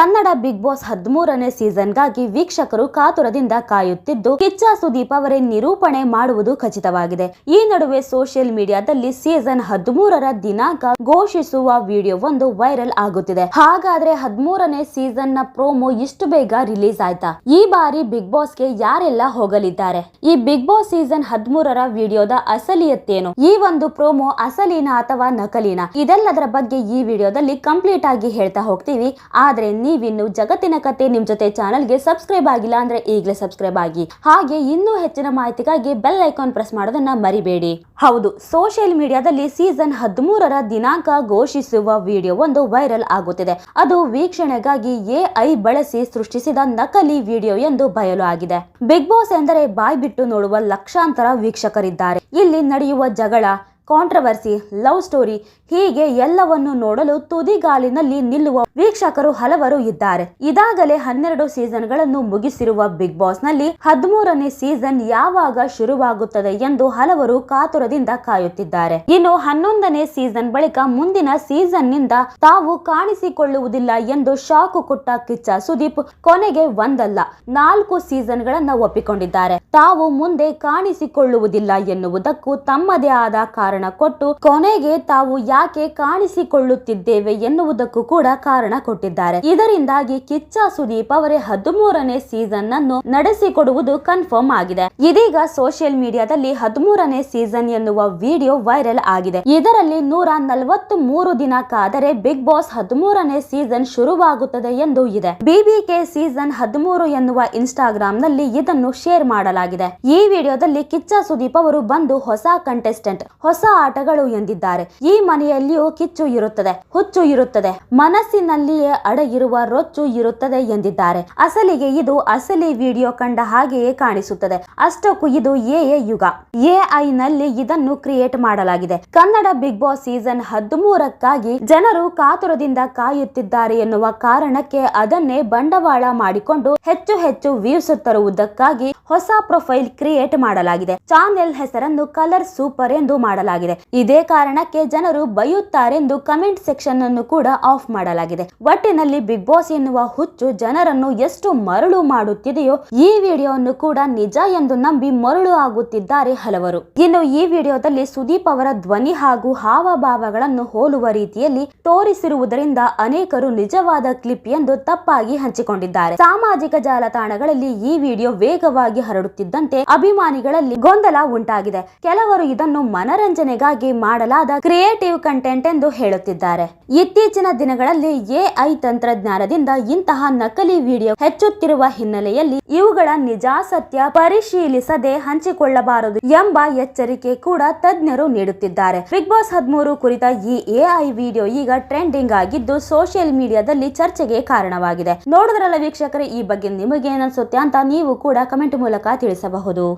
Kannada big boss 13ನೇ ಸೀಸನ್ಗಾಗಿ ವೀಕ್ಷಕರು ಕಾತುರದಿಂದ ಕಾಯುತ್ತಿದ್ದು, ಕಿಚ್ಚ ಸುದೀಪ್ ಅವರೇ ನಿರೂಪಣೆ ಮಾಡುವುದು ಖಚಿತವಾಗಿದೆ. ಈ ನಡುವೆ ಸೋಷಿಯಲ್ ಮೀಡಿಯಾದಲ್ಲಿ ಸೀಸನ್ 13ರ ದಿನಾಂಕ ಘೋಷಿಸುವ ವಿಡಿಯೋವೊಂದು ವೈರಲ್ ಆಗುತ್ತಿದೆ. ಹಾಗಾದ್ರೆ 13ನೇ ಸೀಸನ್ ನ ಪ್ರೋಮೋ ಇಷ್ಟು ಬೇಗ ರಿಲೀಸ್ ಆಯ್ತಾ? ಈ ಬಾರಿ ಬಿಗ್ ಬಾಸ್ಗೆ ಯಾರೆಲ್ಲ ಹೋಗಲಿದ್ದಾರೆ? ಈ ಬಿಗ್ ಬಾಸ್ ಸೀಸನ್ 13ರ ವಿಡಿಯೋದ ಅಸಲಿಯತ್ತೇನು? ಈ ಒಂದು ಪ್ರೋಮೋ ಅಸಲಿನ ಅಥವಾ ನಕಲಿನ? ಇದೆಲ್ಲದರ ಬಗ್ಗೆ ಈ ವಿಡಿಯೋದಲ್ಲಿ ಕಂಪ್ಲೀಟ್ ಆಗಿ ಹೇಳ್ತಾ ಹೋಗ್ತೀವಿ. ಆದ್ರೆ ನೀವಿನ್ನು ಜಗತ್ತಿನ ಕತೆ ನಿಮ್ ಜೊತೆ ಚಾನೆಲ್ಗೆ ಸಬ್ಸ್ಕ್ರೈಬ್ ಆಗಿಲ್ಲ ಅಂದ್ರೆ ಈಗಲೇ ಸಬ್ಸ್ಕ್ರೈಬ್ ಆಗಿ. ಹಾಗೆ ಇನ್ನೂ ಹೆಚ್ಚಿನ ಮಾಹಿತಿಗಾಗಿ ಬೆಲ್ ಐಕಾನ್ ಪ್ರೆಸ್ ಮಾಡೋದನ್ನ ಮರಿಬೇಡಿ. ಹೌದು, ಸೋಷಿಯಲ್ ಮೀಡಿಯಾದಲ್ಲಿ ಸೀಸನ್ 13ರ ದಿನಾಂಕ ಘೋಷಿಸುವ ವಿಡಿಯೋ ಒಂದು ವೈರಲ್ ಆಗುತ್ತಿದೆ. ಅದು ವೀಕ್ಷಣೆಗಾಗಿ AI ಬಳಸಿ ಸೃಷ್ಟಿಸಿದ ನಕಲಿ ವಿಡಿಯೋ ಎಂದು ಬಯಲು ಆಗಿದೆ. ಬಿಗ್ ಬಾಸ್ ಎಂದರೆ ಬಾಯ್ ಬಿಟ್ಟು ನೋಡುವ ಲಕ್ಷಾಂತರ ವೀಕ್ಷಕರಿದ್ದಾರೆ. ಇಲ್ಲಿ ನಡೆಯುವ ಜಗಳ, ಕಾಂಟ್ರವರ್ಸಿ, ಲವ್ ಸ್ಟೋರಿ ಹೀಗೆ ಎಲ್ಲವನ್ನು ನೋಡಲು ತುದಿಗಾಲಿನಲ್ಲಿ ನಿಲ್ಲುವ ವೀಕ್ಷಕರು ಹಲವರು ಇದ್ದಾರೆ. ಇದಾಗಲೇ 12 ಸೀಸನ್ಗಳನ್ನು ಮುಗಿಸಿರುವ ಬಿಗ್ ಬಾಸ್ ನಲ್ಲಿ 13ನೇ ಸೀಸನ್ ಯಾವಾಗ ಶುರುವಾಗುತ್ತದೆ ಎಂದು ಹಲವರು ಕಾತುರದಿಂದ ಕಾಯುತ್ತಿದ್ದಾರೆ. ಇನ್ನು 11ನೇ ಸೀಸನ್ ಬಳಿಕ ಮುಂದಿನ ಸೀಸನ್ ನಿಂದ ತಾವು ಕಾಣಿಸಿಕೊಳ್ಳುವುದಿಲ್ಲ ಎಂದು ಶಾಕು ಕೊಟ್ಟ ಕಿಚ್ಚ ಸುದೀಪ್ ಕೊನೆಗೆ ಒಂದಲ್ಲ 4 ಸೀಸನ್ಗಳನ್ನ ಒಪ್ಪಿಕೊಂಡಿದ್ದಾರೆ. ತಾವು ಮುಂದೆ ಕಾಣಿಸಿಕೊಳ್ಳುವುದಿಲ್ಲ ಎನ್ನುವುದಕ್ಕೂ ತಮ್ಮದೇ ಆದ ಕಾರಣ ಕೊಟ್ಟು ಕೊನೆಗೆ ತಾವು ಯಾಕೆ ಕಾಣಿಸಿಕೊಳ್ಳುತ್ತಿದ್ದೇವೆ ಎನ್ನುವುದಕ್ಕೂ ಕೂಡ ಕಾರಣ ಕೊಟ್ಟಿದ್ದಾರೆ. ಇದರಿಂದಾಗಿ ಕಿಚ್ಚ ಸುದೀಪ್ ಅವರೇ 13ನೇ ಸೀಸನ್ ಅನ್ನು ನಡೆಸಿಕೊಡುವುದು ಕನ್ಫರ್ಮ್ ಆಗಿದೆ. ಇದೀಗ ಸೋಷಿಯಲ್ ಮೀಡಿಯಾದಲ್ಲಿ 13ನೇ ಸೀಸನ್ ಎನ್ನುವ ವಿಡಿಯೋ ವೈರಲ್ ಆಗಿದೆ. ಇದರಲ್ಲಿ 143 ದಿನ ಕಾದರೆ ಬಿಗ್ ಬಾಸ್ 13ನೇ ಸೀಸನ್ ಶುರುವಾಗುತ್ತದೆ ಎಂದು ಇದೆ. BBK ಸೀಸನ್ 13 ಎನ್ನುವ ಇನ್ಸ್ಟಾಗ್ರಾಮ್ ನಲ್ಲಿ ಇದನ್ನು ಶೇರ್ ಮಾಡಲಾಗಿದೆ. ಈ ವಿಡಿಯೋದಲ್ಲಿ ಕಿಚ್ಚ ಸುದೀಪ್ ಅವರು ಬಂದು ಹೊಸ ಕಂಟೆಸ್ಟೆಂಟ್, ಹೊಸ ಆಟಗಳು ಎಂದಿದ್ದಾರೆ. ಈ ಮನೆಯಲ್ಲಿಯೂ ಕಿಚ್ಚು ಇರುತ್ತದೆ, ಹುಚ್ಚು ಇರುತ್ತದೆ, ಮನಸ್ಸಿನಲ್ಲಿಯೇ ಅಡಗಿರುವ ರೊಚ್ಚು ಇರುತ್ತದೆ ಎಂದಿದ್ದಾರೆ. ಅಸಲಿಗೆ ಇದು ಅಸಲಿ ವಿಡಿಯೋ ಕಂಡ ಹಾಗೆಯೇ ಕಾಣಿಸುತ್ತದೆ. ಅಷ್ಟಕ್ಕೂ ಇದು AI ಯುಗ. AI ನಲ್ಲಿ ಇದನ್ನು ಕ್ರಿಯೇಟ್ ಮಾಡಲಾಗಿದೆ. ಕನ್ನಡ ಬಿಗ್ ಬಾಸ್ ಸೀಸನ್ 13ಕ್ಕಾಗಿ ಜನರು ಕಾತುರದಿಂದ ಕಾಯುತ್ತಿದ್ದಾರೆ ಎನ್ನುವ ಕಾರಣಕ್ಕೆ ಅದನ್ನೇ ಬಂಡವಾಳ ಮಾಡಿಕೊಂಡು ಹೆಚ್ಚು ವ್ಯೂಸ್ ತರುವುದಕ್ಕಾಗಿ ಹೊಸ ಪ್ರೊಫೈಲ್ ಕ್ರಿಯೇಟ್ ಮಾಡಲಾಗಿದೆ. ಚಾನೆಲ್ ಹೆಸರನ್ನು ಕಲರ್ ಸೂಪರ್ ಎಂದು ಮಾಡಲಾಗಿದೆ. ಇದೇ ಕಾರಣಕ್ಕೆ ಜನರು ಬೈಯುತ್ತಾರೆಂದು ಕಮೆಂಟ್ ಸೆಕ್ಷನ್ ಅನ್ನು ಕೂಡ ಆಫ್ ಮಾಡಲಾಗಿದೆ. ಒಟ್ಟಿನಲ್ಲಿ ಬಿಗ್ ಬಾಸ್ ಎನ್ನುವ ಹುಚ್ಚು ಜನರನ್ನು ಎಷ್ಟು ಮರಳು ಮಾಡುತ್ತಿದೆಯೋ ಈ ವಿಡಿಯೋವನ್ನು ಕೂಡ ನಿಜ ಎಂದು ನಂಬಿ ಮರಳು ಆಗುತ್ತಿದ್ದಾರೆ ಹಲವರು. ಇನ್ನು ಈ ವಿಡಿಯೋದಲ್ಲಿ ಸುದೀಪ್ ಅವರ ಧ್ವನಿ ಹಾಗೂ ಹಾವಭಾವಗಳನ್ನು ಹೋಲುವ ರೀತಿಯಲ್ಲಿ ತೋರಿಸಿರುವುದರಿಂದ ಅನೇಕರು ನಿಜವಾದ ಕ್ಲಿಪ್ ಎಂದು ತಪ್ಪಾಗಿ ಹಂಚಿಕೊಂಡಿದ್ದಾರೆ. ಸಾಮಾಜಿಕ ಜಾಲತಾಣಗಳಲ್ಲಿ ಈ ವಿಡಿಯೋ ವೇಗವಾಗಿ ಹರಡುತ್ತಿದ್ದಂತೆ ಅಭಿಮಾನಿಗಳಲ್ಲಿ ಗೊಂದಲ ಉಂಟಾಗಿದೆ. ಕೆಲವರು ಇದನ್ನು ಮನರಂಜನೆಗಾಗಿ ಮಾಡಲಾದ ಕ್ರಿಯೇಟಿವ್ ಕಂಟೆಂಟ್ ಎಂದು ಹೇಳುತ್ತಿದ್ದಾರೆ. ಇತ್ತೀಚಿನ ದಿನಗಳಲ್ಲಿ AI ತಂತ್ರಜ್ಞಾನದಿಂದ ಇಂತಹ ನಕಲಿ ವಿಡಿಯೋ ಹೆಚ್ಚುತ್ತಿರುವ ಹಿನ್ನೆಲೆಯಲ್ಲಿ ಇವುಗಳ ನಿಜಾಸತ್ಯ ಪರಿಶೀಲಿಸದೆ ಹಂಚಿಕೊಳ್ಳಬಾರದು ಎಂಬ ಎಚ್ಚರಿಕೆ ಕೂಡ ತಜ್ಞರು ನೀಡುತ್ತಿದ್ದಾರೆ. ಬಿಗ್ ಬಾಸ್ 13 ಕುರಿತ ಈ AI ವಿಡಿಯೋ ಈಗ ಟ್ರೆಂಡಿಂಗ್ ಆಗಿದ್ದು ಸೋಷಿಯಲ್ ಮೀಡಿಯಾದಲ್ಲಿ ಚರ್ಚೆಗೆ ಕಾರಣವಾಗಿದೆ. ನೋಡಿದ್ರಲ್ಲ ವೀಕ್ಷಕರೇ, ಈ ಬಗ್ಗೆ ನಿಮಗೆ ಏನನ್ಸುತ್ತೆ ಅಂತ ನೀವು ಕೂಡ ಕಮೆಂಟ್ ಮೂಲಕ ತಿಳಿಸಬಹುದು.